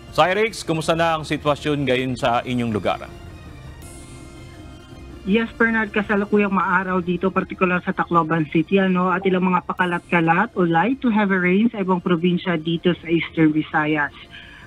Cyrix, kumusta na ang sitwasyon ngayon sa inyong lugar? Yes, Bernard, kasalukuyang maaraw dito, partikular sa Tacloban City, at ilang mga pakalat-kalat o light to heavy rain sa ibang probinsya dito sa Eastern Visayas.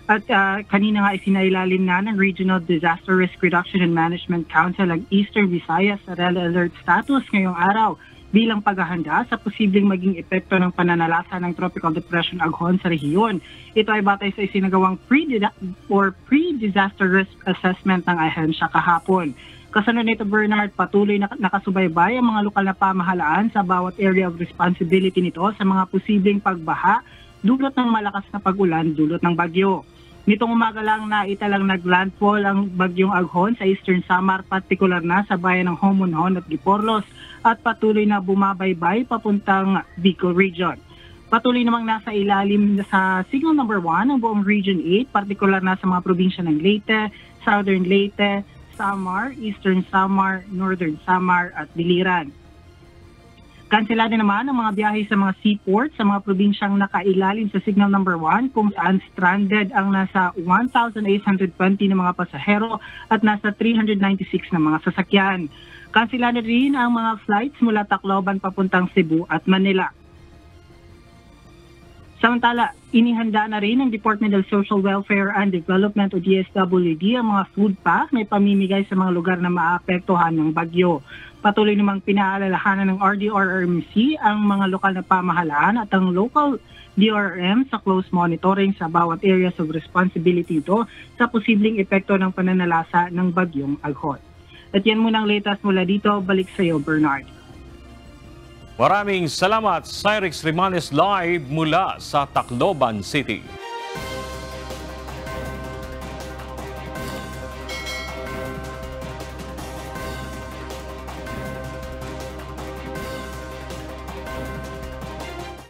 At kanina nga isinailalim na ng Regional Disaster Risk Reduction and Management Council ang Eastern Visayas sa Red Alert status ngayong araw bilang paghahanda sa posibleng maging epekto ng pananalasa ng Tropical Depression Aghon sa rehiyon. Ito ay batay sa isinagawang pre-disaster risk assessment ng ahensya kahapon. Kasunod nito, Bernard, patuloy na nakasubaybay ang mga lokal na pamahalaan sa bawat area of responsibility nito sa mga posibleng pagbaha, dulot ng malakas na pag-ulan, dulot ng bagyo. Nitong umaga lang na italang naglandfall ang bagyong Aghon sa Eastern Samar, partikular na sa bayan ng Homonhon at Giporlos, at patuloy na bumabaybay papuntang Bicol Region. Patuloy namang nasa ilalim sa signal number 1 ang buong Region 8, partikular na sa mga probinsya ng Leyte, Southern Leyte, Samar, Eastern Samar, Northern Samar at Biliran. Kanselado naman ang mga biyahe sa mga seaports sa mga probinsyang nakailalim sa signal number 1 kung saan stranded ang nasa 1,820 na mga pasahero at nasa 396 na mga sasakyan. Kanselado rin ang mga flights mula Tacloban papuntang Cebu at Manila. Samantala, inihanda na rin ng Department of Social Welfare and Development o DSWD ang mga food pack na ipamimigay sa mga lugar na maapektuhan ng bagyo. Patuloy namang pinaalalahanan ng RDRRMC ang mga lokal na pamahalaan at ang local DRM sa close monitoring sa bawat areas of responsibility ito sa posibleng epekto ng pananalasa ng bagyong Aghon. At yan muna ang latest mula dito. Balik sa iyo, Bernard. Maraming salamat, Cyrix Rimanes live mula sa Tacloban City.